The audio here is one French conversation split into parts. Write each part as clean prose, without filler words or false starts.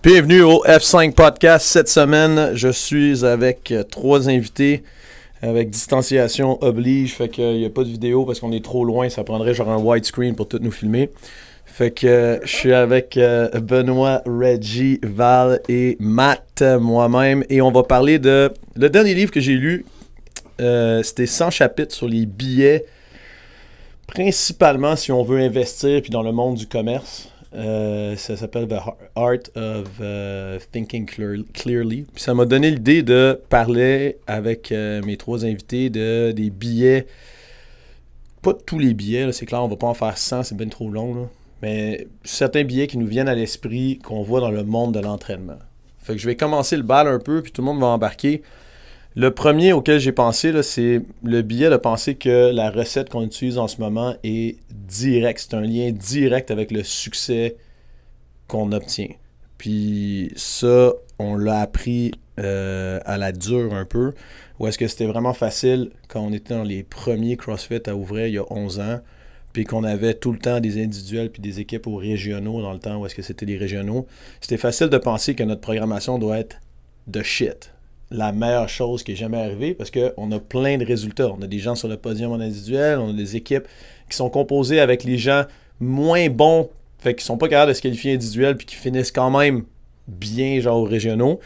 Bienvenue au F5 Podcast. Cette semaine, je suis avec 3 invités avec distanciation oblige. Fait qu'il n'y a pas de vidéo parce qu'on est trop loin. Ça prendrait genre un widescreen pour tout nous filmer. Fait que je suis avec Benoît, Reggie, Val et Matt, moi-même. Et on va parler de... Le dernier livre que j'ai lu, c'était 100 chapitres sur les billets, principalement si on veut investir puis dans le monde du commerce. Ça s'appelle The Art of Thinking Clearly. Puis ça m'a donné l'idée de parler avec mes 3 invités des billets. Pas tous les billets, là, c'est clair, on va pas en faire 100, c'est bien trop long. Là. Mais certains billets qui nous viennent à l'esprit qu'on voit dans le monde de l'entraînement. Fait que je vais commencer le bal un peu, puis tout le monde va embarquer. Le premier auquel j'ai pensé, là, c'est le billet de penser que la recette qu'on utilise en ce moment est directe. C'est un lien direct avec le succès qu'on obtient. Puis ça, on l'a appris à la dure un peu. Ou est-ce que c'était vraiment facile quand on était dans les premiers CrossFit à ouvrir il y a 11 ans, puis qu'on avait tout le temps des individuels puis des équipes aux régionaux dans le temps où est-ce que c'était les régionaux. C'était facile de penser que notre programmation doit être de shit. La meilleure chose qui est jamais arrivée parce qu'on a plein de résultats. On a des gens sur le podium en individuel, on a des équipes qui sont composées avec les gens moins bons, fait qu'ils sont pas capables de se qualifier individuel puis qui finissent quand même bien genre aux régionaux.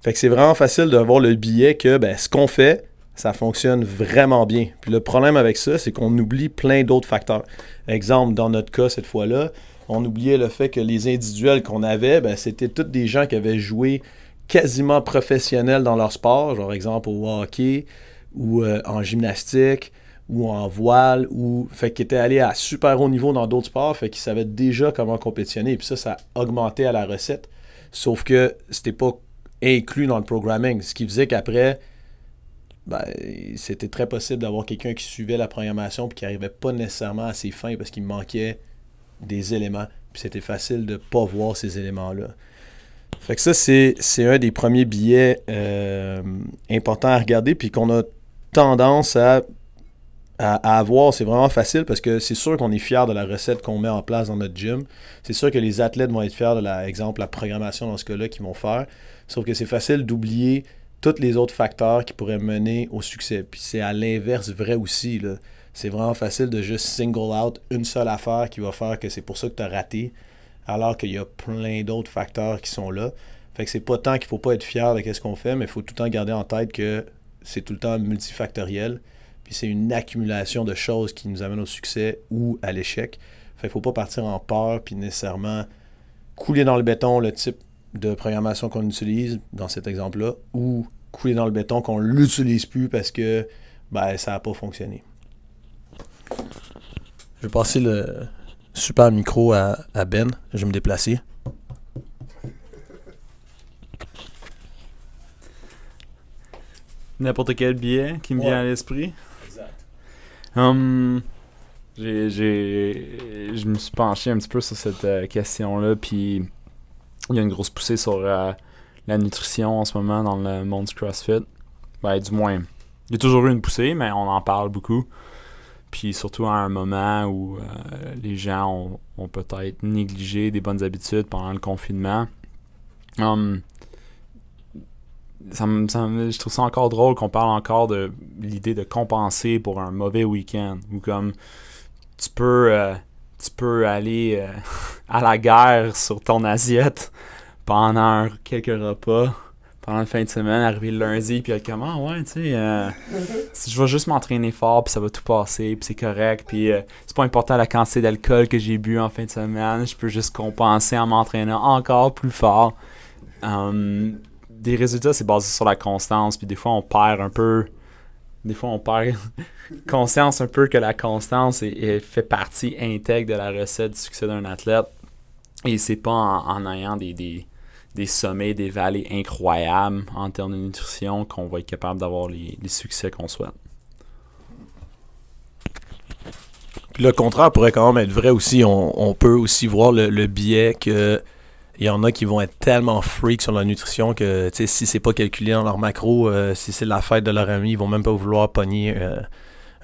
Fait que c'est vraiment facile d'avoir le billet que ce qu'on fait, ça fonctionne vraiment bien. Puis le problème avec ça, c'est qu'on oublie plein d'autres facteurs. Exemple, dans notre cas cette fois-là, on oubliait le fait que les individuels qu'on avait, c'était tous des gens qui avaient joué quasiment professionnels dans leur sport, genre exemple au hockey ou en gymnastique ou en voile, ou fait qu'ils étaient allés à super haut niveau dans d'autres sports, fait qu'ils savaient déjà comment compétitionner, et puis ça augmentait à la recette, sauf que c'était pas inclus dans le programming, ce qui faisait qu'après, c'était très possible d'avoir quelqu'un qui suivait la programmation puis qui n'arrivait pas nécessairement à ses fins parce qu'il manquait des éléments, puis c'était facile de pas voir ces éléments-là. Fait que ça, c'est un des premiers billets importants à regarder puis qu'on a tendance à avoir. C'est vraiment facile parce que c'est sûr qu'on est fier de la recette qu'on met en place dans notre gym. C'est sûr que les athlètes vont être fiers de la programmation dans ce cas-là qu'ils vont faire. Sauf que c'est facile d'oublier tous les autres facteurs qui pourraient mener au succès. Puis c'est à l'inverse vrai aussi, là. C'est vraiment facile de juste single out une seule affaire qui va faire que c'est pour ça que tu as raté, alors qu'il y a plein d'autres facteurs qui sont là. Fait que c'est pas tant qu'il faut pas être fier de ce qu'on fait, mais il faut tout le temps garder en tête que c'est tout le temps multifactoriel, puis c'est une accumulation de choses qui nous amènent au succès ou à l'échec. Fait qu'il faut pas partir en peur, puis nécessairement couler dans le béton le type de programmation qu'on utilise, dans cet exemple-là, ou couler dans le béton qu'on l'utilise plus parce que ça n'a pas fonctionné. Je vais passer le super micro à Ben. Je vais me déplacer. N'importe quel billet qui me vient à l'esprit. Exact. Je me suis penché un petit peu sur cette question-là, puis il y a une grosse poussée sur la nutrition en ce moment dans le monde du CrossFit. Du moins, il y a toujours eu une poussée, mais on en parle beaucoup. Puis surtout à un moment où les gens ont peut-être négligé des bonnes habitudes pendant le confinement. Je trouve ça encore drôle qu'on parle encore de l'idée de compenser pour un mauvais week-end. Ou comme tu peux aller à la guerre sur ton assiette pendant quelques repas pendant la fin de semaine, arriver le lundi, puis être comme si je vais juste m'entraîner fort, puis ça va tout passer, puis c'est correct, puis c'est pas important la quantité d'alcool que j'ai bu en fin de semaine, je peux juste compenser en m'entraînant encore plus fort. Des résultats, c'est basé sur la constance, puis des fois on perd conscience un peu que la constance fait partie intègre de la recette du succès d'un athlète, et c'est pas en ayant des sommets, des vallées incroyables en termes de nutrition qu'on va être capable d'avoir les succès qu'on souhaite. Puis le contraire pourrait quand même être vrai aussi. On peut aussi voir le biais que il y en a qui vont être tellement freaks sur la nutrition que si c'est pas calculé dans leur macro, si c'est la fête de leur ami, ils vont même pas vouloir pogner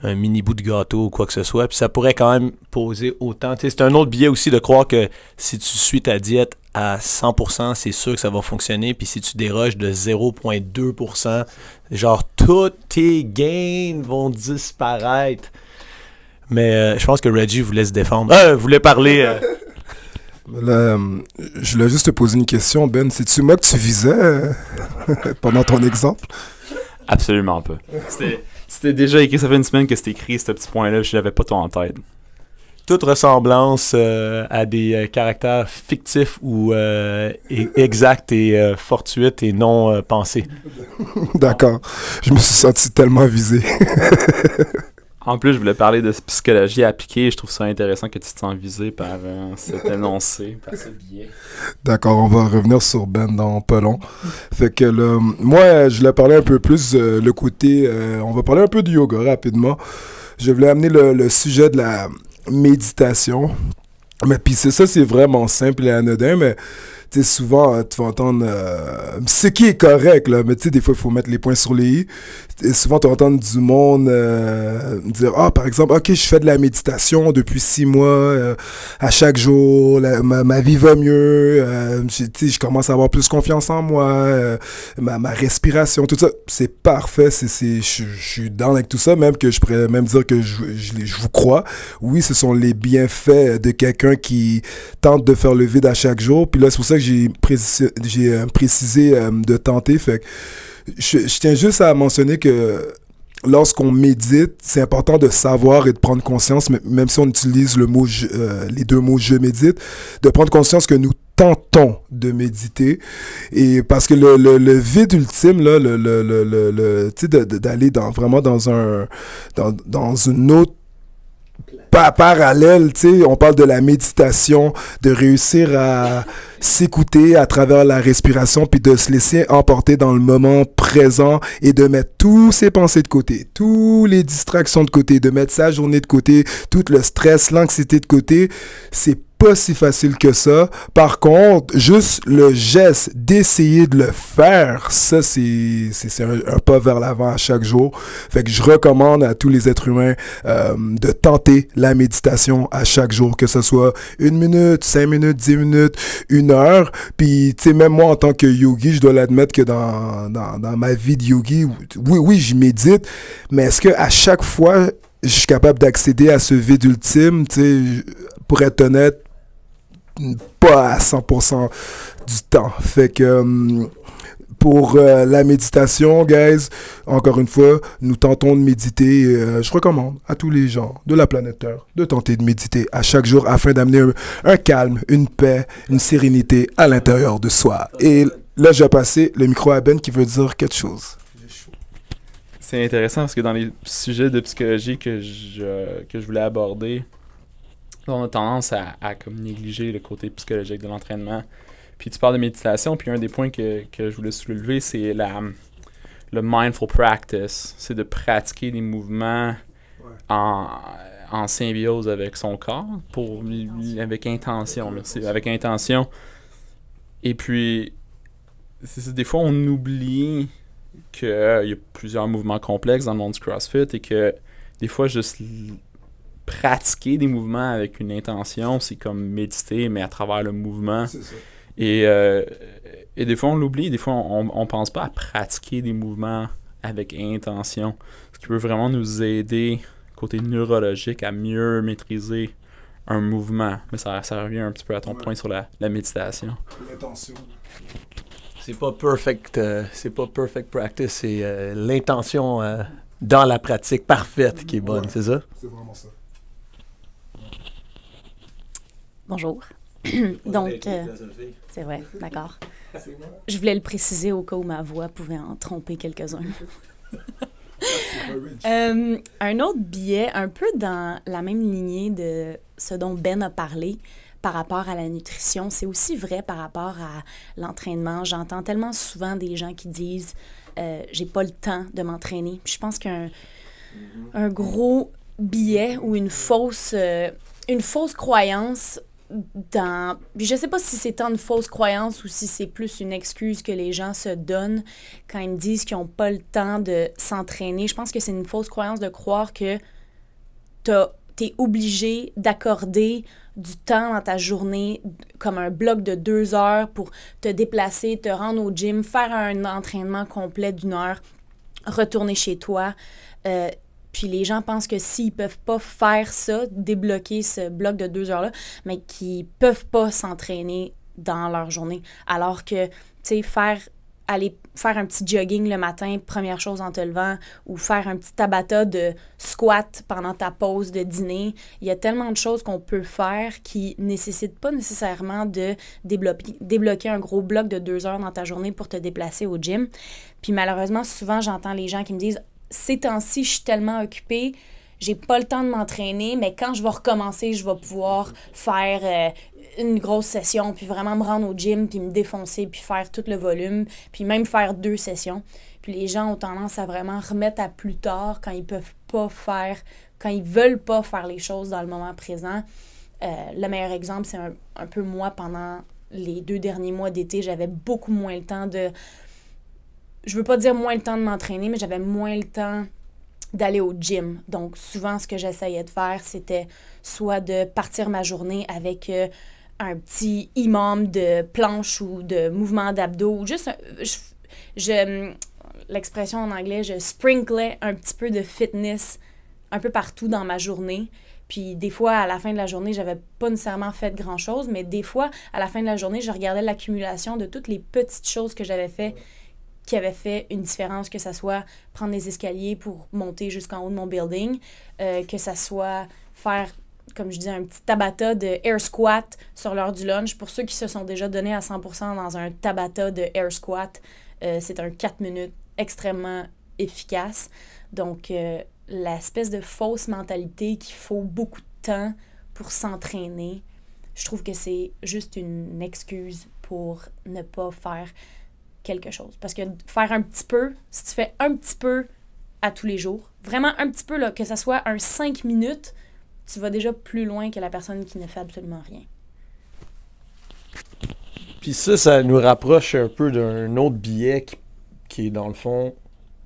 un mini bout de gâteau ou quoi que ce soit. Puis ça pourrait quand même poser autant. C'est un autre biais aussi de croire que si tu suis ta diète à 100%, c'est sûr que ça va fonctionner. Puis si tu déroges de 0,2%, genre tous tes gains vont disparaître. Mais je pense que Reggie voulait se défendre. Voulait parler. Là, je voulais juste te poser une question, Ben. C'est-tu moi que tu visais pendant ton exemple? Absolument pas. C'était déjà écrit, ça fait une semaine que c'était écrit, ce petit point-là, je l'avais pas tout en tête. Toute ressemblance à des caractères fictifs ou exacts et fortuites et non pensés. D'accord. Je me suis senti tellement visé. En plus, je voulais parler de psychologie appliquée. Je trouve ça intéressant que tu te sens visé par cet énoncé, par ce biais. D'accord, on va revenir sur Ben dans pas long. Fait que moi, je voulais parler un peu plus le côté... on va parler un peu du yoga rapidement. Je voulais amener le sujet de la méditation. Mais puis c'est vraiment simple et anodin, mais tu sais, souvent, tu vas entendre ce qui est correct, là, mais tu sais, des fois, il faut mettre les points sur les i. Et souvent, tu vas entendre du monde dire, par exemple, OK, je fais de la méditation depuis 6 mois, à chaque jour, ma vie va mieux, tu sais, je commence à avoir plus confiance en moi, ma respiration, tout ça, c'est parfait, je suis down avec tout ça, même que je pourrais même dire que je vous crois. Oui, ce sont les bienfaits de quelqu'un qui tente de faire le vide à chaque jour, puis là, c'est pour ça que j'ai précisé de tenter. Fait que je tiens juste à mentionner que lorsqu'on médite, c'est important de savoir et de prendre conscience, même si on utilise les deux mots « je médite », de prendre conscience que nous tentons de méditer. Et parce que le vide ultime, là, tu sais, d'aller vraiment dans une autre parallèle, tu sais, on parle de la méditation, de réussir à s'écouter à travers la respiration, puis de se laisser emporter dans le moment présent et de mettre tous ses pensées de côté, toutes les distractions de côté, de mettre sa journée de côté, tout le stress, l'anxiété de côté. C'est pas si facile que ça. Par contre, juste le geste d'essayer de le faire, ça, c'est un pas vers l'avant à chaque jour. Fait que je recommande à tous les êtres humains de tenter la méditation à chaque jour, que ce soit 1 minute, 5 minutes, 10 minutes, 1 heure. Puis, tu sais, même moi, en tant que yogi, je dois l'admettre que dans ma vie de yogi, oui, je médite, mais est-ce que à chaque fois, je suis capable d'accéder à ce vide ultime, tu sais, pour être honnête, pas à 100% du temps. Fait que pour la méditation, guys, encore une fois, nous tentons de méditer. Je recommande à tous les gens de la planète Terre de tenter de méditer à chaque jour afin d'amener un calme, une paix, une sérénité à l'intérieur de soi. Et là, je vais passer le micro à Ben qui veut dire quelque chose. C'est intéressant parce que dans les sujets de psychologie que je voulais aborder, on a tendance à comme négliger le côté psychologique de l'entraînement. Puis tu parles de méditation, puis un des points que je voulais soulever, c'est le mindful practice. C'est de pratiquer des mouvements en symbiose avec son corps, avec intention. Là. C'est avec intention. Et puis, des fois, on oublie qu'il y a plusieurs mouvements complexes dans le monde du CrossFit et que des fois, juste pratiquer des mouvements avec une intention, c'est comme méditer, mais à travers le mouvement. C'est ça. Et des fois, on l'oublie. Des fois, on pense pas à pratiquer des mouvements avec intention. Ce qui peut vraiment nous aider, côté neurologique, à mieux maîtriser un mouvement. Mais ça revient un petit peu à ton point sur la méditation. L'intention. C'est pas perfect practice, c'est l'intention dans la pratique parfaite qui est bonne, c'est ça? C'est vraiment ça. Bonjour. Donc, c'est vrai, d'accord. Je voulais le préciser au cas où ma voix pouvait en tromper quelques-uns. Un autre biais, un peu dans la même lignée de ce dont Ben a parlé par rapport à la nutrition, c'est aussi vrai par rapport à l'entraînement. J'entends tellement souvent des gens qui disent j'ai pas le temps de m'entraîner. Puis je pense qu'un gros biais ou une fausse croyance Puis je sais pas si c'est tant une fausse croyance ou si c'est plus une excuse que les gens se donnent quand ils me disent qu'ils n'ont pas le temps de s'entraîner. Je pense que c'est une fausse croyance de croire que t'es obligé d'accorder du temps dans ta journée, comme un bloc de 2 heures pour te déplacer, te rendre au gym, faire un entraînement complet d'1 heure, retourner chez toi. Puis les gens pensent que s'ils peuvent pas faire ça, débloquer ce bloc de 2 heures-là, mais qu'ils peuvent pas s'entraîner dans leur journée. Alors que, tu sais, aller faire un petit jogging le matin, première chose en te levant, ou faire un petit tabata de squat pendant ta pause de dîner. Il y a tellement de choses qu'on peut faire qui nécessitent pas nécessairement de débloquer un gros bloc de 2 heures dans ta journée pour te déplacer au gym. Puis malheureusement, souvent, j'entends les gens qui me disent « Ces temps-ci, je suis tellement occupée, j'ai pas le temps de m'entraîner, mais quand je vais recommencer, je vais pouvoir faire une grosse session, puis vraiment me rendre au gym, puis me défoncer, puis faire tout le volume, puis même faire 2 sessions. » Puis les gens ont tendance à vraiment remettre à plus tard quand ils peuvent pas faire, quand ils veulent pas faire les choses dans le moment présent. Le meilleur exemple, c'est un peu moi, pendant les 2 derniers mois d'été, j'avais beaucoup moins le temps de... Je veux pas dire moins le temps de m'entraîner, mais j'avais moins le temps d'aller au gym. Donc, souvent, ce que j'essayais de faire, c'était soit de partir ma journée avec un petit imam de planche ou de mouvement d'abdos, ou juste, l'expression en anglais, je sprinklais un petit peu de fitness un peu partout dans ma journée. Puis des fois, à la fin de la journée, j'avais pas nécessairement fait grand-chose, mais des fois, à la fin de la journée, je regardais l'accumulation de toutes les petites choses que j'avais fait qui avait fait une différence, que ça soit prendre des escaliers pour monter jusqu'en haut de mon building, que ça soit faire, comme je disais, un petit tabata de air squat sur l'heure du lunch. Pour ceux qui se sont déjà donnés à 100% dans un tabata de air squat, c'est un 4 minutes extrêmement efficace. Donc, l'espèce de fausse mentalité qu'il faut beaucoup de temps pour s'entraîner, je trouve que c'est juste une excuse pour ne pas faire quelque chose. Parce que faire un petit peu, si tu fais un petit peu à tous les jours, vraiment un petit peu, là, que ça soit un 5 minutes, tu vas déjà plus loin que la personne qui ne fait absolument rien. Puis ça nous rapproche un peu d'un autre biais qui est dans le fond,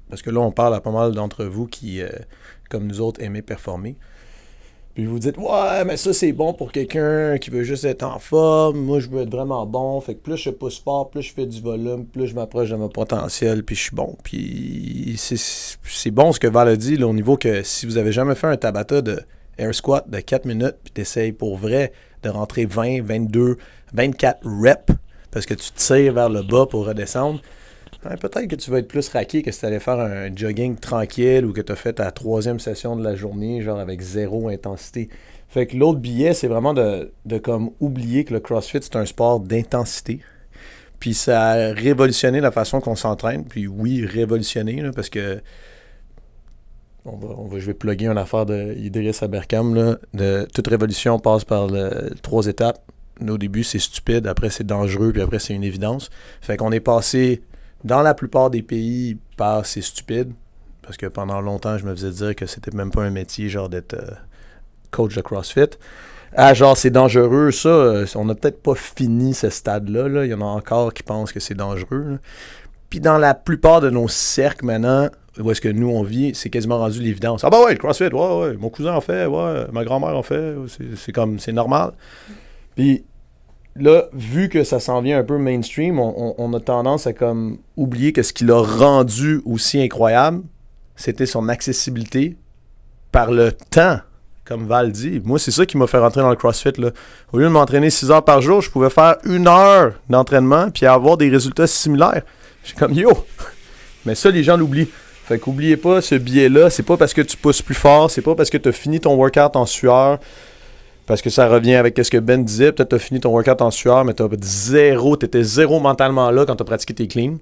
parce que là, on parle à pas mal d'entre vous qui, comme nous autres, aimez performer. Puis vous dites, ouais, mais ça, c'est bon pour quelqu'un qui veut juste être en forme. Moi, je veux être vraiment bon. Fait que plus je pousse fort, plus je fais du volume, plus je m'approche de mon potentiel, puis je suis bon. Puis c'est bon ce que Val a dit, là, au niveau que si vous avez jamais fait un tabata de air squat de 4 minutes, puis t'essayes pour vrai de rentrer 20, 22, 24 reps, parce que tu tires vers le bas pour redescendre, peut-être que tu vas être plus raqué que si tu allais faire un jogging tranquille ou que tu as fait ta 3e session de la journée, genre avec 0 intensité. Fait que l'autre biais, c'est vraiment de comme oublier que le CrossFit, c'est un sport d'intensité. Puis ça a révolutionné la façon qu'on s'entraîne. Puis oui, révolutionné, là, parce que je vais plugger une affaire de Idriss Aberkam. Là, toute révolution passe par 3 étapes. Au début, c'est stupide, après c'est dangereux, puis après c'est une évidence. Fait qu'on est passé... Dans la plupart des pays, c'est stupide, parce que pendant longtemps, je me faisais dire que c'était même pas un métier, genre d'être coach de CrossFit. Genre, c'est dangereux, ça, on n'a peut-être pas fini ce stade-là, là. Il y en a encore qui pensent que c'est dangereux, là. Puis dans la plupart de nos cercles maintenant, où est-ce que nous on vit, c'est quasiment rendu l'évidence. Ah bah ouais, le CrossFit, ouais, mon cousin en fait, ouais, ma grand-mère en fait, c'est normal. Puis... Là, vu que ça s'en vient un peu mainstream, on a tendance à comme oublier que ce qui l'a rendu aussi incroyable, c'était son accessibilité par le temps, comme Val dit. Moi, c'est ça qui m'a fait rentrer dans le CrossFit, là. Au lieu de m'entraîner 6 heures par jour, je pouvais faire 1 heure d'entraînement puis avoir des résultats similaires. J'étais comme, yo! Mais ça, les gens l'oublient. Fait qu'oubliez pas ce biais-là. C'est pas parce que tu pousses plus fort, c'est pas parce que tu as fini ton workout en sueur. Parce que ça revient avec ce que Ben disait. Peut-être que tu as fini ton workout en sueur, mais tu étais zéro mentalement là quand tu as pratiqué tes cleans.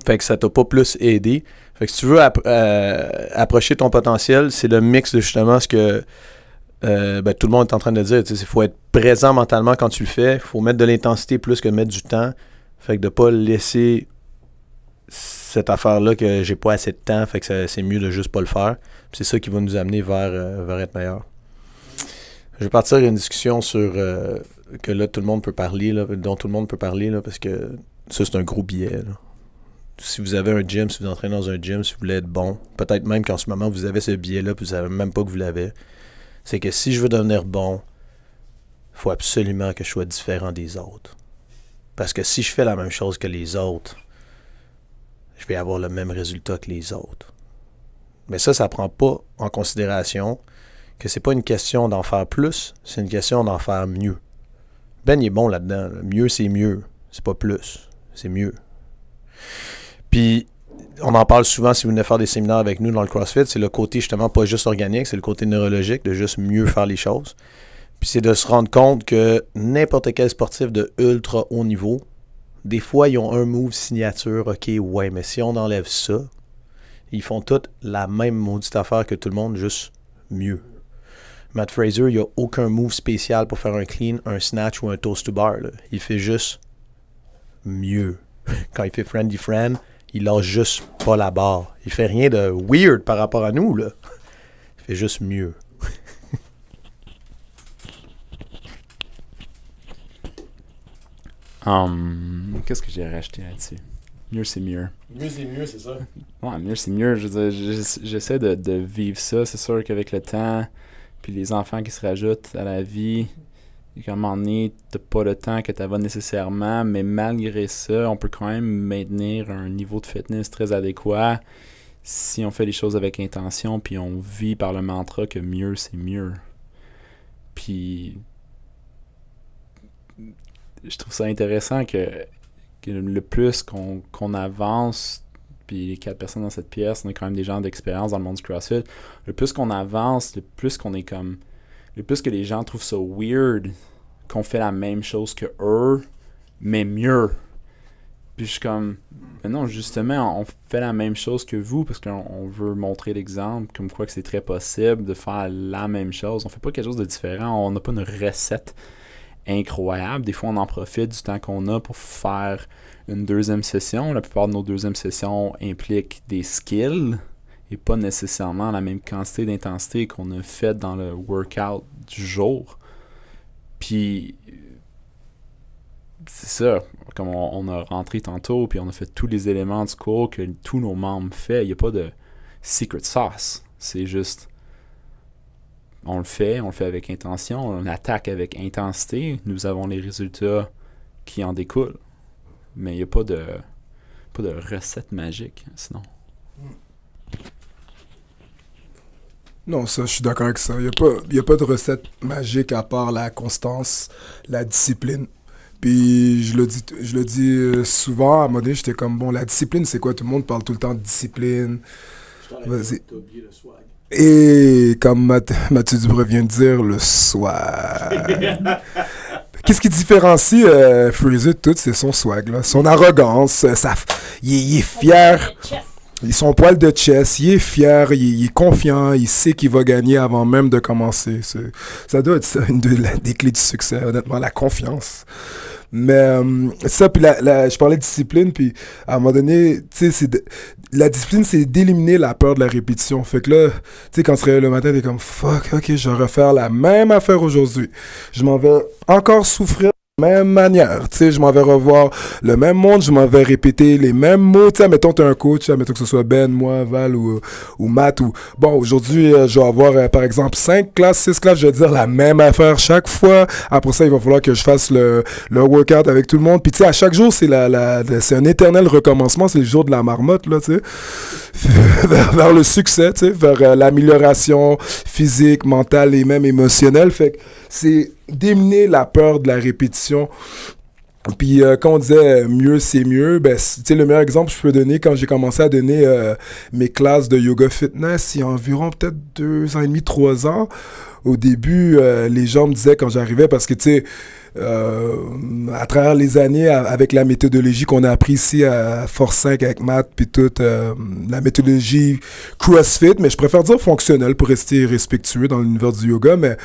Fait que ça t'a pas plus aidé. Fait que si tu veux approcher ton potentiel, c'est le mix de justement ce que tout le monde est en train de dire. Il faut être présent mentalement quand tu le fais. Il faut mettre de l'intensité plus que de mettre du temps. Fait que de pas laisser cette affaire-là que j'ai pas assez de temps. Fait que c'est mieux de juste pas le faire. Puis c'est ça qui va nous amener vers être meilleur. Je vais partir une discussion sur que là, tout le monde peut parler, là, dont tout le monde peut parler, là, parce que ça, c'est un gros billet. Là. Si vous avez un gym, si vous entrez dans un gym, si vous voulez être bon, peut-être même qu'en ce moment, vous avez ce billet-là, puis vous savez même pas que vous l'avez, c'est que si je veux devenir bon, il faut absolument que je sois différent des autres. Parce que si je fais la même chose que les autres, je vais avoir le même résultat que les autres. Mais ça prend pas en considération que c'est pas une question d'en faire plus, c'est une question d'en faire mieux. Ben, il est bon là-dedans. Là. Mieux, c'est mieux. C'est pas plus. C'est mieux. Puis, on en parle souvent si vous venez faire des séminaires avec nous dans le CrossFit, c'est le côté justement pas juste organique, c'est le côté neurologique, de juste mieux faire les choses. Puis c'est de se rendre compte que n'importe quel sportif de ultra haut niveau, des fois, ils ont un move signature, ok, ouais, mais si on enlève ça, ils font toutes la même maudite affaire que tout le monde, juste mieux. Matt Fraser, il n'y a aucun move spécial pour faire un clean, un snatch ou un toast to bar. Là. Il fait juste mieux. Quand il fait friendly friend, il lâche juste pas la barre. Il fait rien de weird par rapport à nous. Là. Il fait juste mieux. Qu'est-ce que j'ai racheté là-dessus? Mieux, c'est mieux. Mieux, c'est mieux, c'est ça? Ouais, mieux, c'est mieux. Je veux dire, j'essaie de vivre ça. C'est sûr qu'avec le temps, puis les enfants qui se rajoutent à la vie, et qu'à un moment donné, t'as pas le temps que t'avais nécessairement, mais malgré ça, on peut quand même maintenir un niveau de fitness très adéquat si on fait les choses avec intention, puis on vit par le mantra que mieux, c'est mieux. Puis je trouve ça intéressant que le plus qu'on avance, puis les 4 personnes dans cette pièce, on est quand même des gens d'expérience dans le monde du CrossFit, le plus qu'on avance, le plus qu'on est comme... Le plus que les gens trouvent ça weird qu'on fait la même chose que eux, mais mieux. Puis je suis comme... Mais non, justement, on fait la même chose que vous, parce qu'on veut montrer l'exemple, comme quoi que c'est très possible de faire la même chose. On fait pas quelque chose de différent, on n'a pas une recette incroyable. Des fois, on en profite du temps qu'on a pour faire une deuxième session. La plupart de nos deuxièmes sessions impliquent des skills et pas nécessairement la même quantité d'intensité qu'on a fait dans le workout du jour. Puis, c'est ça. Comme on a rentré tantôt, puis on a fait tous les éléments du cours que tous nos membres font. Il n'y a pas de secret sauce. C'est juste... On le fait avec intention, on attaque avec intensité, nous avons les résultats qui en découlent. Mais il n'y a pas de recette magique, sinon. Non, ça, je suis d'accord avec ça. Il n'y a pas de recette magique à part la constance, la discipline. Puis je le dis souvent, à un moment donné, j'étais comme, bon, la discipline, c'est quoi? Tout le monde parle tout le temps de discipline. Vas-y. Et comme Mathieu Dubreuil vient de dire, le swag. Qu'est-ce qui différencie Fraser de tout? C'est son swag, là. Son arrogance. Il est fier. Son poil de chest. Il est fier. Il est confiant. Il sait qu'il va gagner avant même de commencer. Ça doit être ça, une des clés du succès, honnêtement, la confiance. Mais ça, puis je parlais de discipline, puis à un moment donné, tu sais, la discipline, c'est d'éliminer la peur de la répétition. Fait que là, tu sais, quand tu te réveilles le matin, t'es comme, fuck, ok, je vais refaire la même affaire aujourd'hui. Je m'en vais encore souffrir de la même manière. Tu sais, je m'en vais revoir le même monde, je m'en vais répéter les mêmes mots. Tu sais, mettons, t'es un coach, mettons que ce soit Ben, moi, Val ou Matt. Bon, aujourd'hui, je vais avoir, par exemple, 5 classes, 6 classes, je vais dire la même affaire chaque fois. Après ça, il va falloir que je fasse le workout avec tout le monde. Puis, tu sais, à chaque jour, c'est c'est un éternel recommencement. C'est le jour de la marmotte, là, tu sais. vers le succès, tu sais, vers l'amélioration physique, mentale et même émotionnelle. Fait que c'est d'éliminer la peur de la répétition. Puis quand on disait mieux c'est mieux, ben tu sais, le meilleur exemple que je peux donner, quand j'ai commencé à donner mes classes de yoga fitness il y a environ peut-être 2 ans et demi, 3 ans, au début les gens me disaient quand j'arrivais, parce que tu sais à travers les années, avec la méthodologie qu'on a appris ici à Force 5 avec Matt, puis toute la méthodologie CrossFit, mais je préfère dire fonctionnelle pour rester respectueux dans l'univers du yoga, mais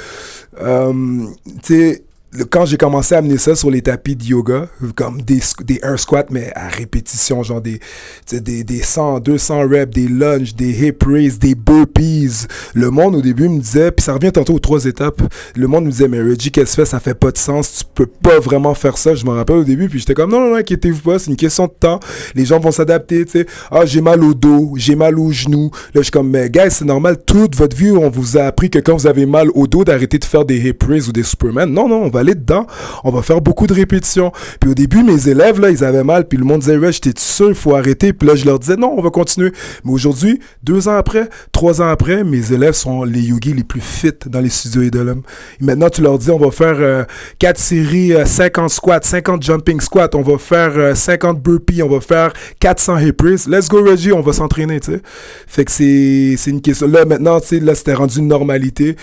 tu sais, quand j'ai commencé à amener ça sur les tapis de yoga, comme des air squats, mais à répétition, genre des 100, 200 reps, des lunges, des hip raises, des burpees, le monde au début me disait, puis ça revient tantôt aux 3 étapes, le monde me disait, mais Reggie, qu'est-ce que tu fais? Ça fait pas de sens, tu peux pas vraiment faire ça. Je me rappelle au début, puis j'étais comme, non, inquiétez-vous pas, c'est une question de temps, les gens vont s'adapter, tu sais. Ah, j'ai mal au dos, j'ai mal aux genoux. Là, je suis comme, mais guys, c'est normal, toute votre vie, on vous a appris que quand vous avez mal au dos, d'arrêter de faire des hip raises ou des Superman. Non, on va aller dedans, on va faire beaucoup de répétitions. Puis au début, mes élèves, là, ils avaient mal, puis le monde disait, ouais, j'étais sûr, il faut arrêter. Puis là, je leur disais, non, on va continuer. Mais aujourd'hui, 2 ans après, 3 ans après, mes élèves sont les yogis les plus fit dans les studios Idolum. Et maintenant, tu leur dis, on va faire 4 séries, 50 squats, 50 jumping squats, on va faire 50 burpees, on va faire 400 hip raises. Let's go, Reggie, on va s'entraîner, tu sais. Fait que c'est une question. Là, maintenant, tu sais, là, c'était rendu une normalité.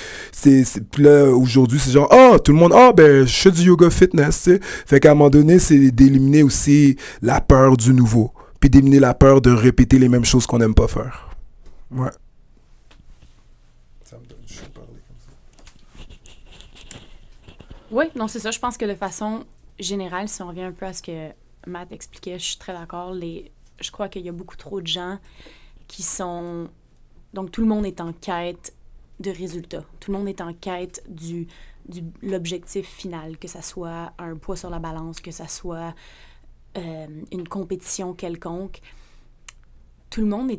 Puis là, aujourd'hui, c'est genre, tout le monde, ben, je fais du yoga fitness, tu sais. Fait qu'à un moment donné, c'est d'éliminer aussi la peur du nouveau. Puis d'éliminer la peur de répéter les mêmes choses qu'on n'aime pas faire. Ouais. Ça me donne juste de parler comme ça. Oui, non, c'est ça. Je pense que de façon générale, si on revient un peu à ce que Matt expliquait, je suis très d'accord. Je crois qu'il y a beaucoup trop de gens qui sont... Donc, tout le monde est en quête de résultats. Tout le monde est en quête de l'objectif final, que ça soit un poids sur la balance, que ça soit une compétition quelconque. Tout le monde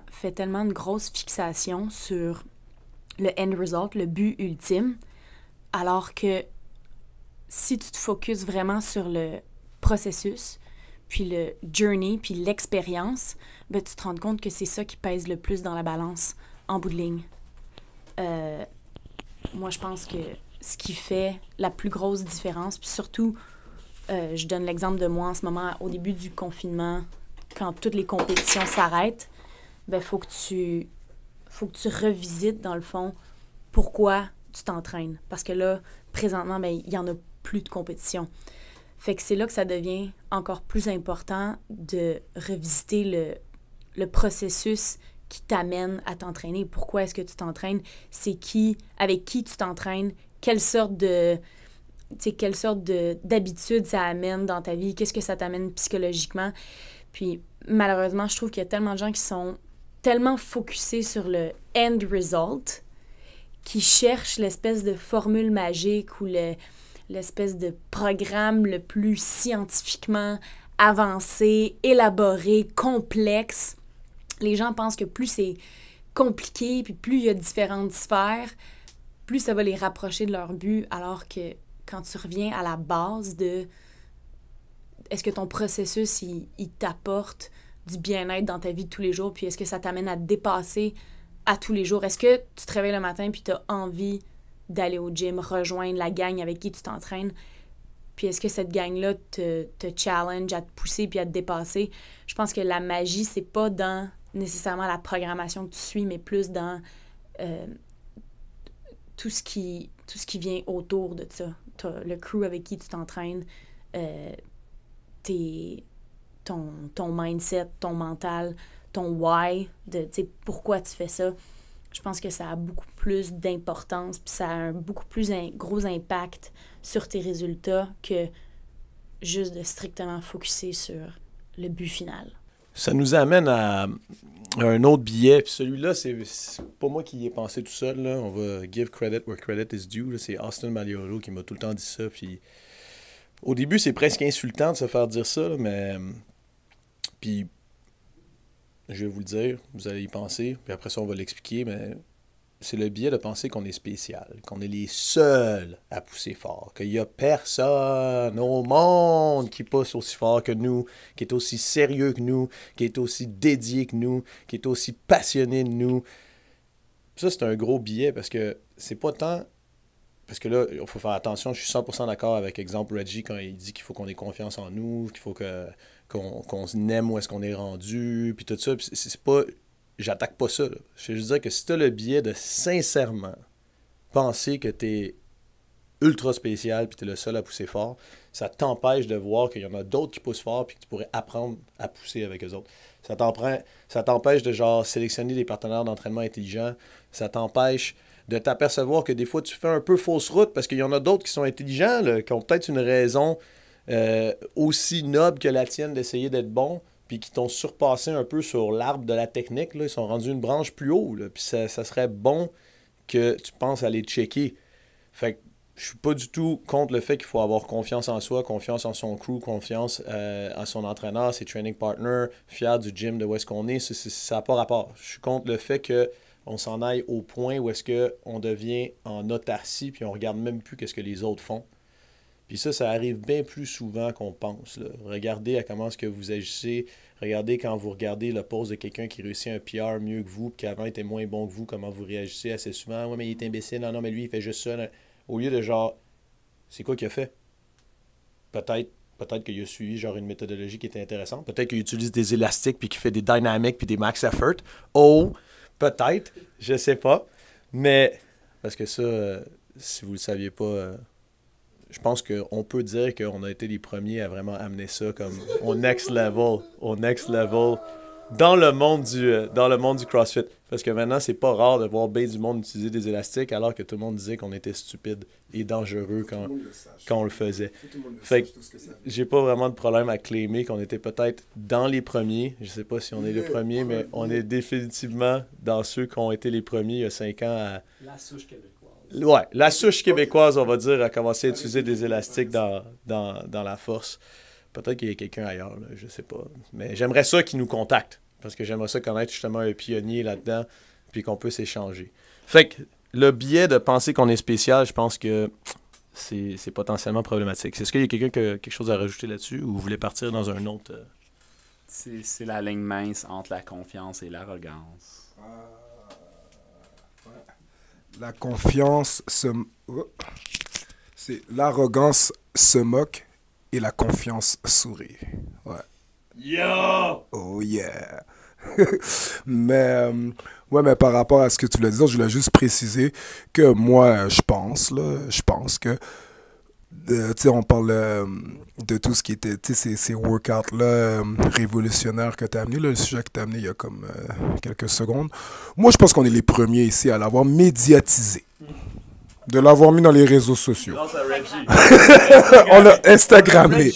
fait tellement une grosse fixation sur le end result, le but ultime, alors que si tu te focuses vraiment sur le processus, puis le journey, puis l'expérience, ben, tu te rends compte que c'est ça qui pèse le plus dans la balance en bout de ligne. Moi, je pense que ce qui fait la plus grosse différence, puis surtout, je donne l'exemple de moi en ce moment, au début du confinement, quand toutes les compétitions s'arrêtent, ben, faut que tu revisites, dans le fond, pourquoi tu t'entraînes. Parce que là, présentement, ben, il n'y en a plus de compétition. Fait que c'est là que ça devient encore plus important de revisiter le processus qui t'amène à t'entraîner. Pourquoi est-ce que tu t'entraînes? C'est avec qui tu t'entraînes? Quelle sorte d'habitude ça amène dans ta vie? Qu'est-ce que ça t'amène psychologiquement? Puis malheureusement, je trouve qu'il y a tellement de gens qui sont tellement focusés sur le end result qui cherchent l'espèce de formule magique ou l'espèce de programme le plus scientifiquement avancé, élaboré, complexe. Les gens pensent que plus c'est compliqué, puis plus il y a différentes sphères, plus ça va les rapprocher de leur but, alors que quand tu reviens à la base de est-ce que ton processus, il t'apporte du bien-être dans ta vie de tous les jours, puis est-ce que ça t'amène à te dépasser à tous les jours? Est-ce que tu te réveilles le matin puis tu as envie d'aller au gym, rejoindre la gang avec qui tu t'entraînes? Puis est-ce que cette gang-là te challenge à te pousser puis à te dépasser? Je pense que la magie, c'est pas dans nécessairement la programmation que tu suis, mais plus dans tout ce qui vient autour de ça. T'as le crew avec qui tu t'entraînes, ton mindset, ton mental, ton why, pourquoi tu fais ça. Je pense que ça a beaucoup plus d'importance, puis ça a un beaucoup plus gros impact sur tes résultats que juste de strictement focusser sur le but final. Ça nous amène à un autre billet, puis celui-là, c'est pas moi qui y ai pensé tout seul, là. On va give credit where credit is due, là. C'est Austin Mallioro qui m'a tout le temps dit ça, puis au début, c'est presque insultant de se faire dire ça, là, mais puis je vais vous le dire, vous allez y penser, puis après ça, on va l'expliquer, mais c'est le biais de penser qu'on est spécial, qu'on est les seuls à pousser fort, qu'il n'y a personne au monde qui pousse aussi fort que nous, qui est aussi sérieux que nous, qui est aussi dédié que nous, qui est aussi passionné de nous. Ça, c'est un gros biais parce que c'est pas tant... Parce que là, il faut faire attention, je suis 100% d'accord avec exemple Reggie quand il dit qu'il faut qu'on ait confiance en nous, qu'il faut qu'on aime où est-ce qu'on est rendu, puis tout ça. Puis c'est pas... J'attaque pas ça, là. Je veux juste dire que si t'as le biais de sincèrement penser que t'es ultra spécial puis t'es le seul à pousser fort, ça t'empêche de voir qu'il y en a d'autres qui poussent fort puis que tu pourrais apprendre à pousser avec eux autres. Ça t'empêche de genre sélectionner des partenaires d'entraînement intelligents. Ça t'empêche de t'apercevoir que des fois, tu fais un peu fausse route parce qu'il y en a d'autres qui sont intelligents, là, qui ont peut-être une raison aussi noble que la tienne d'essayer d'être bon, puis qui t'ont surpassé un peu sur l'arbre de la technique. Là. Ils sont rendus une branche plus haut. Là, puis ça serait bon que tu penses à les checker. Fait que je suis pas du tout contre le fait qu'il faut avoir confiance en soi, confiance en son crew, confiance en son entraîneur, ses training partners, fier du gym de où est-ce qu'on est. Ça n'a pas rapport. Je suis contre le fait qu'on s'en aille au point où est-ce qu'on devient en autarcie puis on regarde même plus qu'est-ce que les autres font. Puis ça arrive bien plus souvent qu'on pense. Là. Regardez à comment est-ce que vous agissez. Regardez quand vous regardez le post de quelqu'un qui réussit un PR mieux que vous, puis qu'avant était moins bon que vous, comment vous réagissez assez souvent. Ouais, mais il est imbécile. Non, mais lui, il fait juste ça. Là. Au lieu de genre, c'est quoi qu'il a fait? Peut-être qu'il a suivi genre une méthodologie qui était intéressante. Peut-être qu'il utilise des élastiques puis qu'il fait des dynamics puis des max effort. Oh, peut-être. Je sais pas. Mais, parce que ça, si vous le saviez pas... je pense qu'on peut dire qu'on a été les premiers à vraiment amener ça comme au next level, dans le monde du CrossFit. Parce que maintenant, c'est pas rare de voir bien du monde utiliser des élastiques alors que tout le monde disait qu'on était stupide et dangereux quand on le faisait. Fait que j'ai pas vraiment de problème à claimer qu'on était peut-être dans les premiers. Je sais pas si on est les premiers, mais on est définitivement dans ceux qui ont été les premiers il y a 5 ans à... La souche québécoise. Ouais, la souche québécoise, on va dire, a commencé à utiliser des élastiques dans la force. Peut-être qu'il y a quelqu'un ailleurs, là, je sais pas. Mais j'aimerais ça qu'ils nous contactent, parce que j'aimerais ça connaître justement un pionnier là-dedans, puis qu'on peut s'échanger. Fait que le biais de penser qu'on est spécial, je pense que c'est potentiellement problématique. Est-ce qu'il y a quelqu'un qui a quelque chose à rajouter là-dessus, ou vous voulez partir dans un autre... C'est la ligne mince entre la confiance et l'arrogance. La confiance c'est l'arrogance se moque et la confiance sourit. Ouais. Yo! Oh yeah! mais par rapport à ce que tu voulais dire, je voulais juste préciser que moi, je pense que on parle de tout ce qui était ces workouts-là révolutionnaires que tu as amené, le sujet que tu as amené il y a comme quelques secondes. Moi, je pense qu'on est les premiers ici à l'avoir médiatisé, de l'avoir mis dans les réseaux sociaux. Grâce à Reggie. On l'a Instagrammé.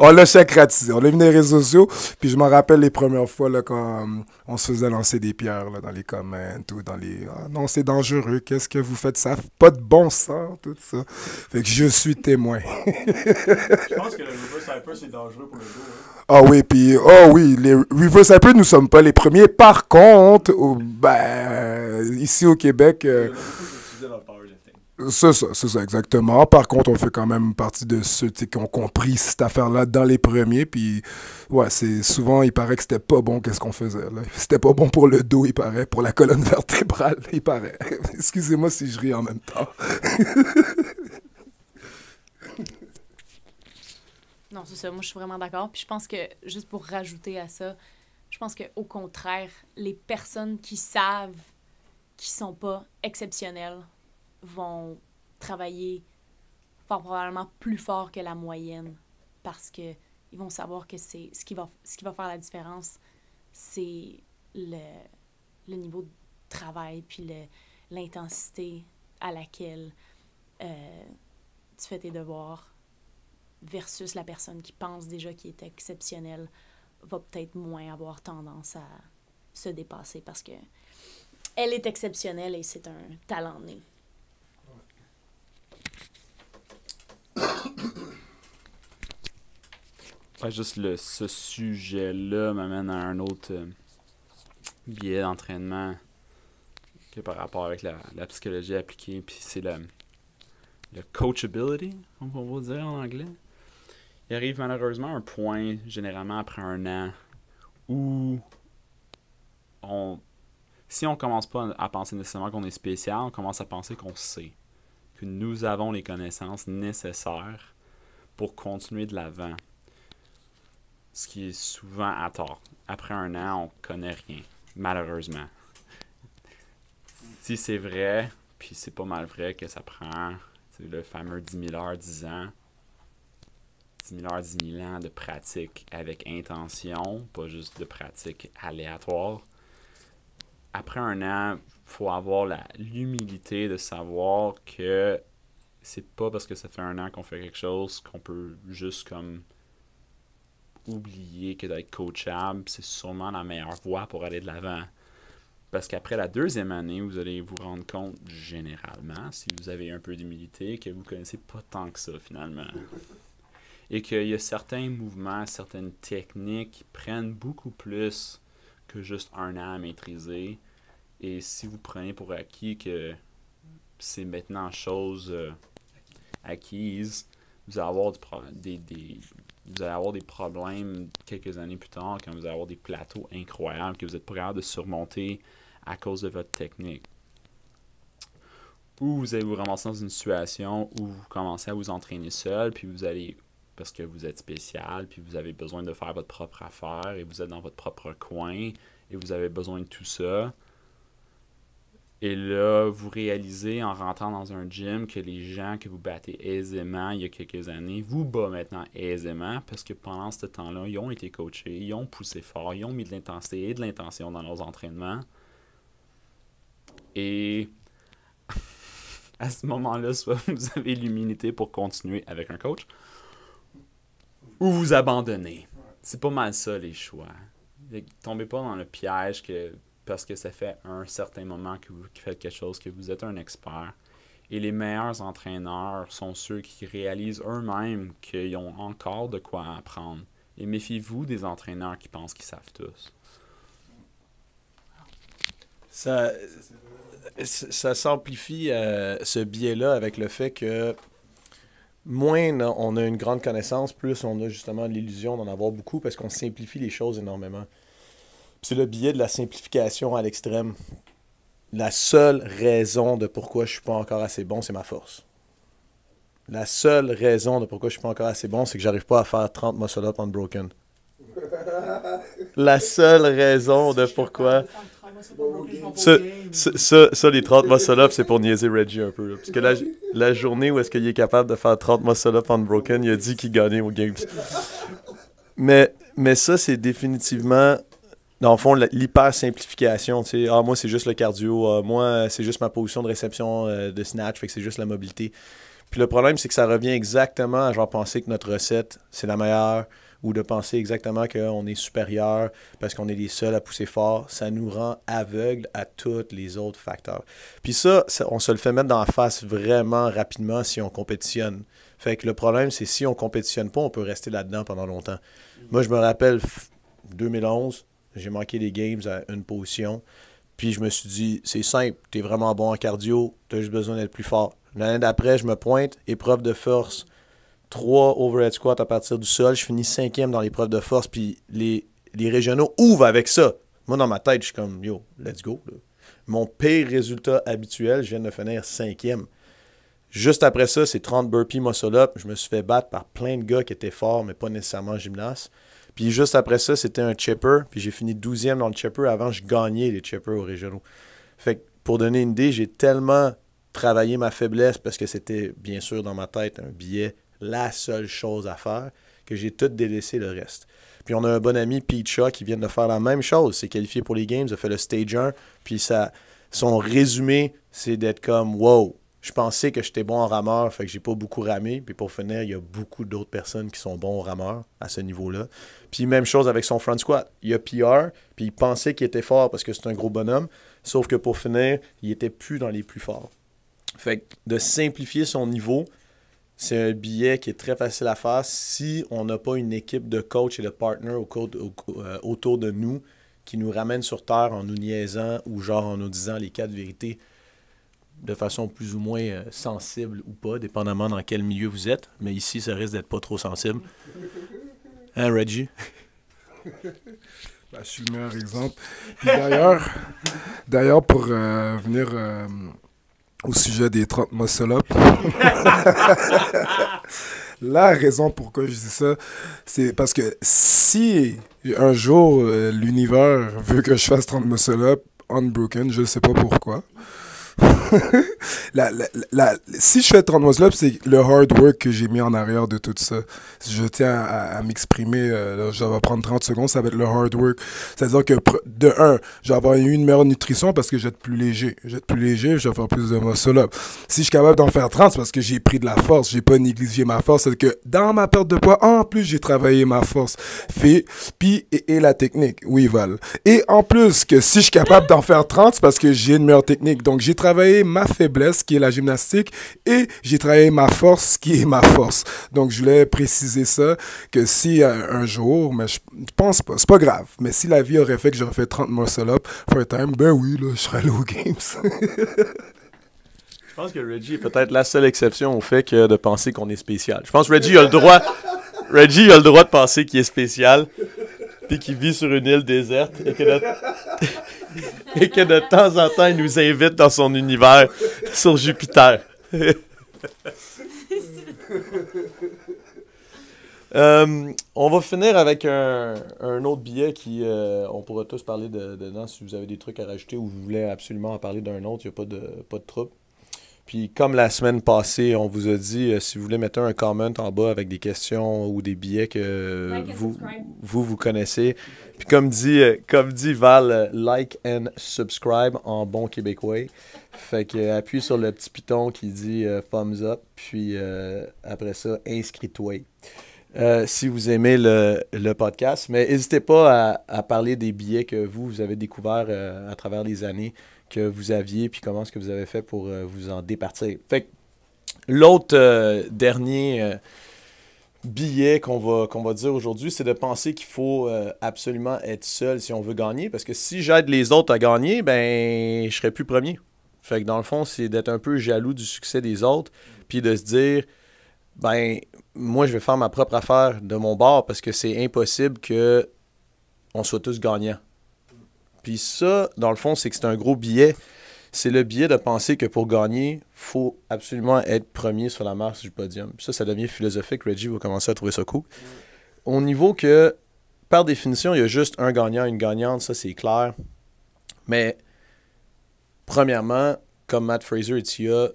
On l'a chacratisé. On l'a mis dans les réseaux sociaux. Puis je me rappelle les premières fois là, quand on se faisait lancer des pierres là, dans les comments ou dans les... Ah, non, c'est dangereux. Qu'est-ce que vous faites? Ça n'a pas de bon sens, tout ça. Fait que je suis témoin. Je pense que le reverse hyper, c'est dangereux pour le dos. Hein. Ah oui, puis... Oh oui, les reverse hyper, nous ne sommes pas les premiers. Par contre, ici au Québec... C'est ça, exactement. Par contre, on fait quand même partie de ceux qui ont compris cette affaire-là dans les premiers. Puis, ouais, souvent, il paraît que c'était pas bon qu'est-ce qu'on faisait. Là. C'était pas bon pour le dos, il paraît, pour la colonne vertébrale, il paraît. Excusez-moi si je ris en même temps. Non, c'est ça. Moi, je suis vraiment d'accord. Puis je pense que, juste pour rajouter à ça, je pense qu'au contraire, les personnes qui savent qu'ils sont pas exceptionnelles vont travailler fort probablement plus fort que la moyenne parce que ils vont savoir que c'est ce qui va faire la différence, c'est le niveau de travail puis l'intensité à laquelle tu fais tes devoirs versus la personne qui pense déjà qu'il est exceptionnelle va peut-être moins avoir tendance à se dépasser parce que elle est exceptionnelle et c'est un talent né. Juste ce sujet-là m'amène à un autre biais d'entraînement que par rapport avec la psychologie appliquée, puis c'est le coachability, on va dire en anglais. Il arrive malheureusement un point, généralement après un an, où si on commence pas à penser nécessairement qu'on est spécial, on commence à penser qu'on sait, que nous avons les connaissances nécessaires pour continuer de l'avant. Ce qui est souvent à tort. Après un an, on connaît rien, malheureusement. Si c'est vrai, puis c'est pas mal vrai que ça prend le fameux 10 000 heures, 10 ans, 10 000 heures, 10 000 ans de pratique avec intention, pas juste de pratique aléatoire. après un an, il faut avoir l'humilité de savoir que c'est pas parce que ça fait un an qu'on fait quelque chose qu'on peut juste comme oublier que d'être coachable, c'est sûrement la meilleure voie pour aller de l'avant. Parce qu'après la 2e année, vous allez vous rendre compte, généralement, si vous avez un peu d'humilité, que vous connaissez pas tant que ça, finalement. Et qu'il y a certains mouvements, certaines techniques qui prennent beaucoup plus que juste un an à maîtriser. Et si vous prenez pour acquis que c'est maintenant chose acquise, vous allez avoir vous allez avoir des problèmes quelques années plus tard quand vous allez avoir des plateaux incroyables que vous n'êtes pas capable de surmonter à cause de votre technique. Ou vous allez vous ramasser dans une situation où vous commencez à vous entraîner seul, puis vous allez, parce que vous êtes spécial, puis vous avez besoin de faire votre propre affaire, et vous êtes dans votre propre coin, et vous avez besoin de tout ça. Et là, vous réalisez en rentrant dans un gym que les gens que vous battez aisément il y a quelques années vous battent maintenant aisément parce que pendant ce temps-là, ils ont été coachés, ils ont poussé fort, ils ont mis de l'intensité et de l'intention dans leurs entraînements. Et à ce moment-là, soit vous avez l'humilité pour continuer avec un coach ou vous abandonnez. C'est pas mal ça les choix. Tombez pas dans le piège que parce que ça fait un certain moment que vous faites quelque chose, que vous êtes un expert. Et les meilleurs entraîneurs sont ceux qui réalisent eux-mêmes qu'ils ont encore de quoi apprendre. Et méfiez-vous des entraîneurs qui pensent qu'ils savent tous. Ça s'amplifie ce biais-là avec le fait que moins on a une grande connaissance, plus on a justement l'illusion d'en avoir beaucoup parce qu'on simplifie les choses énormément. C'est le biais de la simplification à l'extrême. La seule raison de pourquoi je suis pas encore assez bon, c'est ma force. La seule raison de pourquoi je suis pas encore assez bon, c'est que j'arrive pas à faire 30 muscle-up unbroken. La seule raison de pourquoi... Ça, les 30 muscle-up, c'est pour niaiser Reggie un peu. Là. Parce que la journée où est-ce qu'il est capable de faire 30 muscle-up unbroken, il a dit qu'il gagnait aux Games. Mais ça, c'est définitivement... Dans le fond, l'hyper-simplification, tu sais, moi, c'est juste le cardio, moi, c'est juste ma position de réception de snatch, fait que c'est juste la mobilité. Puis le problème, c'est que ça revient exactement à genre penser que notre recette, c'est la meilleure, ou de penser exactement qu'on est supérieur parce qu'on est les seuls à pousser fort. Ça nous rend aveugles à tous les autres facteurs. Puis ça, on se le fait mettre dans la face vraiment rapidement si on compétitionne. Fait que le problème, c'est si on compétitionne pas, on peut rester là-dedans pendant longtemps. Moi, je me rappelle 2011, j'ai manqué les games à une position. Puis je me suis dit, c'est simple, t'es vraiment bon en cardio, t'as juste besoin d'être plus fort. L'année d'après, je me pointe, épreuve de force, 3 overhead squats à partir du sol. Je finis 5e dans l'épreuve de force, puis les régionaux ouvrent avec ça. Moi, dans ma tête, je suis comme, yo, let's go. Là. Mon pire résultat habituel, je viens de finir 5e. Juste après ça, c'est 30 burpees muscle-up. Je me suis fait battre par plein de gars qui étaient forts, mais pas nécessairement gymnastes. Puis juste après ça, c'était un chipper. Puis j'ai fini 12e dans le chipper. Avant, je gagnais les chippers aux régionaux. Fait que pour donner une idée, j'ai tellement travaillé ma faiblesse parce que c'était, bien sûr, dans ma tête, un biais, la seule chose à faire, que j'ai tout délaissé le reste. Puis on a un bon ami, Pete Shaw, qui vient de faire la même chose. C'est qualifié pour les Games, a fait le Stage 1. Puis son résumé, c'est d'être comme « Wow! » Je pensais que j'étais bon en rameur, fait que j'ai pas beaucoup ramé. Puis pour finir, il y a beaucoup d'autres personnes qui sont bons rameurs à ce niveau-là. Puis même chose avec son front squat. Il a PR, puis il pensait qu'il était fort parce que c'est un gros bonhomme. Sauf que pour finir, il était plus dans les plus forts. Fait que de simplifier son niveau, c'est un billet qui est très facile à faire si on n'a pas une équipe de coach et de partners autour de nous qui nous ramènent sur terre en nous niaisant ou genre en nous disant les 4 vérités de façon plus ou moins sensible ou pas, dépendamment dans quel milieu vous êtes. Mais ici, ça risque d'être pas trop sensible. Hein, Reggie? Je suis le meilleur exemple. Puis d'ailleurs, pour venir au sujet des 30 muscle-up, la raison pourquoi je dis ça, c'est parce que si un jour l'univers veut que je fasse 30 muscle-up unbroken, je ne sais pas pourquoi. Si je fais 30 muscle-up, c'est le hard work que j'ai mis en arrière de tout ça. Si je tiens à m'exprimer, ça va prendre 30 secondes, ça va être le hard work. C'est-à-dire que, de un, je vais avoir une meilleure nutrition parce que je vais être plus léger. Je vais être plus léger, je vais faire plus de muscle-up. Si je suis capable d'en faire 30, c'est parce que j'ai pris de la force. J'ai pas négligé ma force. C'est que dans ma perte de poids, en plus, j'ai travaillé ma force. Et la technique. Oui, Val. Et en plus, que si je suis capable d'en faire 30, c'est parce que j'ai une meilleure technique. Donc, j'ai travaillé ma faiblesse, qui est la gymnastique, et j'ai travaillé ma force, qui est ma force. Donc, je voulais préciser ça, que si un jour, mais je pense pas, c'est pas grave, mais si la vie aurait fait que j'aurais fait 30 muscle-up for a time, ben oui, là, je serais allé aux Games. Je pense que Reggie est peut-être la seule exception au fait que de penser qu'on est spécial. Je pense que Reggie a le droit de penser qu'il est spécial, puis qu'il vit sur une île déserte, et que de temps en temps, il nous invite dans son univers sur Jupiter. On va finir avec un autre billet qui, on pourra tous parler dedans si vous avez des trucs à rajouter ou vous voulez absolument en parler d'un autre, il n'y a pas de trouble. Puis comme la semaine passée, on vous a dit, si vous voulez mettre un comment en bas avec des questions ou des billets que vous connaissez. Puis comme dit Val, like and subscribe en bon québécois. Fait que appuie sur le petit piton qui dit thumbs up, puis après ça, inscris-toi. Si vous aimez le podcast. Mais n'hésitez pas à parler des billets que vous avez découverts à travers les années que vous aviez, puis comment est-ce que vous avez fait pour vous en départir. Fait que l'autre dernier billet qu'on va dire aujourd'hui, c'est de penser qu'il faut absolument être seul si on veut gagner, parce que si j'aide les autres à gagner, ben je serai plus premier. Fait que dans le fond, c'est d'être un peu jaloux du succès des autres, puis de se dire, ben moi je vais faire ma propre affaire de mon bord, parce que c'est impossible que on soit tous gagnants. Puis ça, dans le fond, c'est que c'est un gros billet. C'est le billet de penser que pour gagner, il faut absolument être premier sur la marche du podium. Puis ça devient philosophique. Reggie va commencer à trouver ça cool. Au niveau que, par définition, il y a juste un gagnant, une gagnante, ça c'est clair. Mais, premièrement, comme Matt Fraser et Tia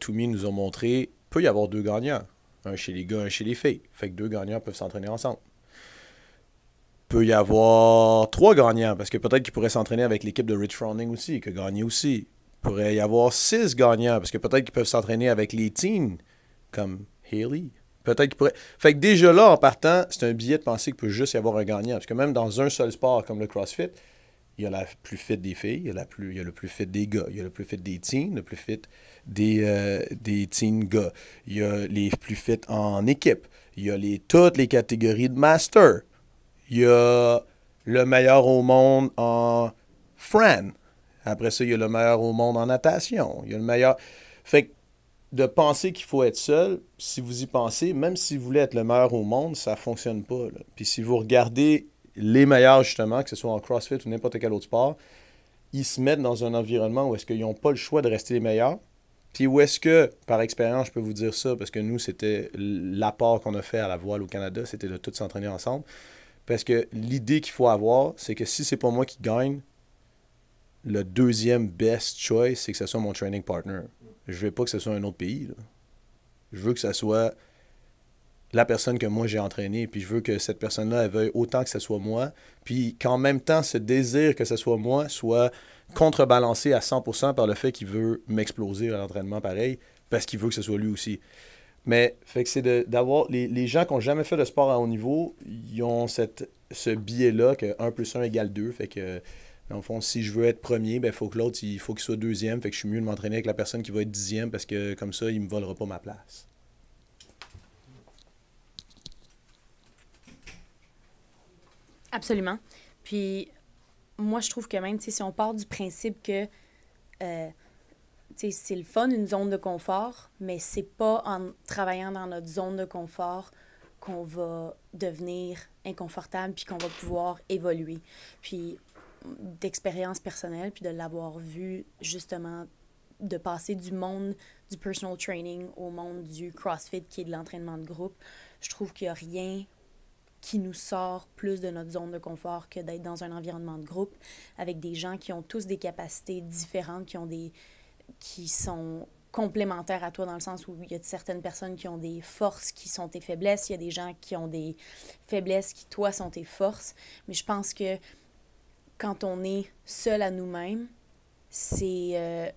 Toomey nous ont montré, il peut y avoir deux gagnants. Un chez les gars, un chez les filles. Fait que deux gagnants peuvent s'entraîner ensemble. Peut y avoir 3 gagnants, parce que peut-être qu'ils pourraient s'entraîner avec l'équipe de Rich Froning aussi, qui a gagné aussi. Il pourrait y avoir 6 gagnants, parce que peut-être qu'ils peuvent s'entraîner avec les teens, comme Haley. Peut-être qu'ils pourraient... Fait que déjà là, en partant, c'est un billet de penser qu'il peut juste y avoir un gagnant. Parce que même dans un seul sport comme le CrossFit, il y a la plus fit des filles, il y a le plus fit des gars, il y a le plus fit des teens, le plus fit des teen gars. Il y a les plus fit en équipe. Il y a toutes les catégories de master. Il y a le meilleur au monde en Fran. Après ça, il y a le meilleur au monde en natation. Il y a le meilleur... Fait que de penser qu'il faut être seul, si vous y pensez, même si vous voulez être le meilleur au monde, ça ne fonctionne pas. Là. Puis si vous regardez les meilleurs, justement, que ce soit en CrossFit ou n'importe quel autre sport, ils se mettent dans un environnement où est-ce qu'ils n'ont pas le choix de rester les meilleurs. Puis où est-ce que, par expérience, je peux vous dire ça, parce que nous, c'était l'apport qu'on a fait à la voile au Canada, c'était de tous s'entraîner ensemble. Parce que l'idée qu'il faut avoir, c'est que si c'est pas moi qui gagne, le deuxième best choice, c'est que ce soit mon training partner. Je veux pas que ce soit un autre pays. Là. Je veux que ce soit la personne que moi j'ai entraînée, puis je veux que cette personne-là, elle veuille autant que ce soit moi, puis qu'en même temps, ce désir que ce soit moi soit contrebalancé à 100% par le fait qu'il veut m'exploser à l'entraînement pareil, parce qu'il veut que ce soit lui aussi. Mais fait que c'est d'avoir les gens qui n'ont jamais fait de sport à haut niveau, ils ont ce biais-là que 1 + 1 = 2. Fait que, dans le fond, si je veux être premier, ben faut que l'autre, il faut qu'il soit deuxième. Fait que je suis mieux de m'entraîner avec la personne qui va être 10e parce que comme ça, il ne me volera pas ma place. Absolument. Puis, moi, je trouve que même, si on part du principe que c'est le fun, une zone de confort, mais c'est pas en travaillant dans notre zone de confort qu'on va devenir inconfortable puis qu'on va pouvoir évoluer. Puis d'expérience personnelle, puis de l'avoir vu justement, de passer du monde du personal training au monde du CrossFit qui est de l'entraînement de groupe, je trouve qu'il n'y a rien qui nous sort plus de notre zone de confort que d'être dans un environnement de groupe avec des gens qui ont tous des capacités différentes, qui ont des qui sont complémentaires à toi dans le sens où il y a certaines personnes qui ont des forces qui sont tes faiblesses, il y a des gens qui ont des faiblesses qui, toi, sont tes forces. Mais je pense que quand on est seul à nous-mêmes, c'est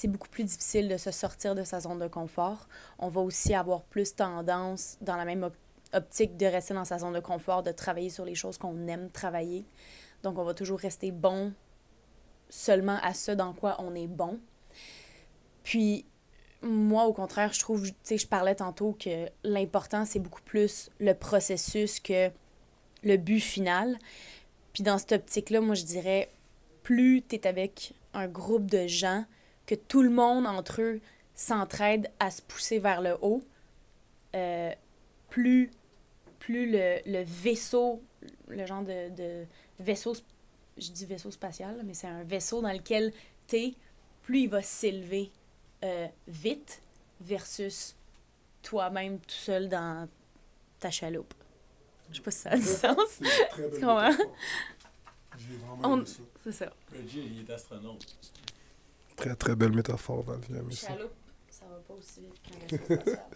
beaucoup plus difficile de se sortir de sa zone de confort. On va aussi avoir plus tendance, dans la même optique, de rester dans sa zone de confort, de travailler sur les choses qu'on aime travailler. Donc, on va toujours rester bon seulement à ce dans quoi on est bon. Puis, moi, au contraire, je trouve, tu sais, je parlais tantôt que l'important, c'est beaucoup plus le processus que le but final. Puis dans cette optique-là, moi, je dirais, plus tu es avec un groupe de gens, que tout le monde, entre eux, s'entraide à se pousser vers le haut, plus le vaisseau, le genre de vaisseau, je dis vaisseau spatial, mais c'est un vaisseau dans lequel tu es, plus il va s'élever vite versus toi-même tout seul dans ta chaloupe. Je sais pas si ça a du sens. Tu comprends? J'ai vraiment aimé ça. C'est ça. Reggie, il est astronaute. Très, très belle métaphore, Val. J'ai aimé ça. Chaloupe, ça va pas aussi vite qu'un vaisseau spatial.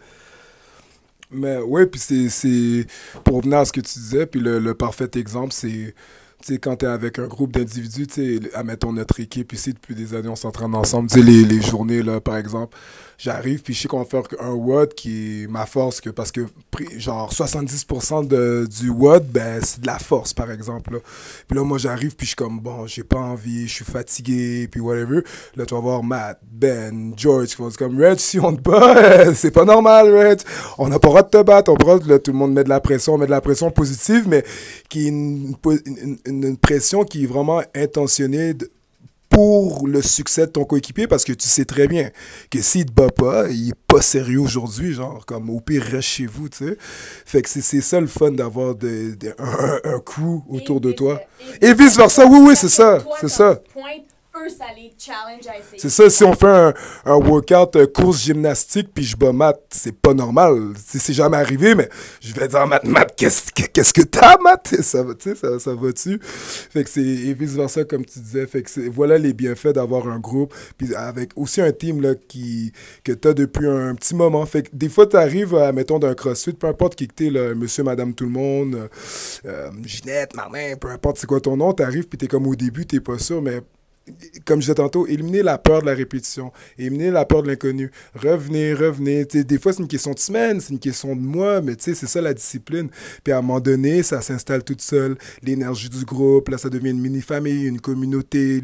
Mais ouais, puis c'est pour revenir à ce que tu disais, puis le parfait exemple, c'est tu sais, quand t'es avec un groupe d'individus, tu sais, admettons notre équipe ici, depuis des années, on s'entraîne ensemble, tu sais, les journées, là, par exemple, j'arrive, puis je sais qu'on va faire un WOD qui est ma force, parce que, genre, 70% du WOD, ben, c'est de la force, par exemple, là. Puis là, moi, j'arrive, puis je suis comme, bon, j'ai pas envie, je suis fatigué, puis whatever. Là, tu vas voir Matt, Ben, George, qui vont dire comme, Reg, si on te bat, c'est pas normal, Reg. On n'a pas le droit de te battre, on a pas le droit, là, tout le monde met de la pression, on met de la pression positive, mais qui est une pression qui est vraiment intentionnée pour le succès de ton coéquipier, parce que tu sais très bien que s'il te bat pas, il est pas sérieux aujourd'hui, genre, comme au pire, reste chez vous, tu sais. Fait que c'est ça le fun d'avoir un coup autour de toi. Et vice-versa, oui, c'est ça, c'est ça. Eux, ça les challenge à essayer. C'est ça, si on fait un workout course gymnastique puis je bats Matt, c'est pas normal. C'est jamais arrivé, mais je vais dire Matt, qu'est-ce que t'as, Matt? Ça va, tu sais, ça va-tu? Fait que c'est, et vice-versa, comme tu disais. Fait que voilà les bienfaits d'avoir un groupe, puis avec aussi un team, là, que t'as depuis un petit moment. Fait que des fois, t'arrives, mettons, d'un CrossFit, peu importe qui que t'es, là, monsieur, madame, tout le monde, Ginette, Martin, peu importe c'est quoi ton nom, t'arrives puis t'es comme au début, t'es pas sûr, mais comme je disais tantôt, éliminer la peur de la répétition, éliminer la peur de l'inconnu, revenez. T'sais, des fois, c'est une question de semaine, c'est une question de mois, mais c'est ça la discipline. Puis à un moment donné, ça s'installe toute seule. L'énergie du groupe, là, ça devient une mini-famille, une communauté.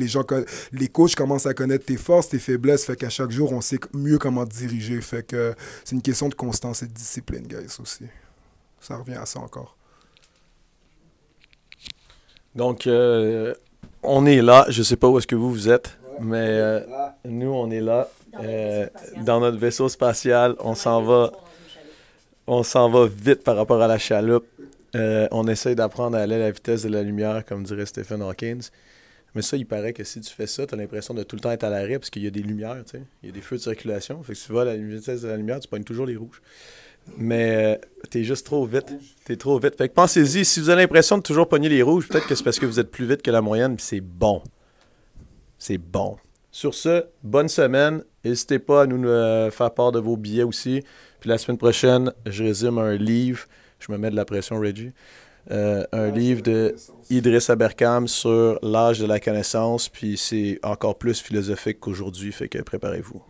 Les coachs commencent à connaître tes forces, tes faiblesses. Fait qu'à chaque jour, on sait mieux comment te diriger. Fait que c'est une question de constance et de discipline, guys, aussi. Ça revient à ça encore. Donc, on est là. Je sais pas où est-ce que vous êtes, mais nous, on est là. Dans notre vaisseau spatial. On s'en va vite par rapport à la chaloupe. On essaye d'apprendre à aller à la vitesse de la lumière, comme dirait Stephen Hawking. Mais ça, il paraît que si tu fais ça, tu as l'impression de tout le temps être à l'arrêt parce qu'il y a des lumières, tu sais. Il y a des feux de circulation. Fait que si tu vas à la vitesse de la lumière, tu pognes toujours les rouges. Mais t'es juste trop vite. T'es trop vite. Fait que pensez-y, si vous avez l'impression de toujours pogner les rouges, peut-être que c'est parce que vous êtes plus vite que la moyenne, puis c'est bon. C'est bon. Sur ce, bonne semaine. N'hésitez pas à nous faire part de vos billets aussi. Puis la semaine prochaine, je résume un livre. Je me mets de la pression, Reggie. Un livre de Idriss Aberkam sur l'âge de la connaissance. Puis c'est encore plus philosophique qu'aujourd'hui. Fait que préparez-vous.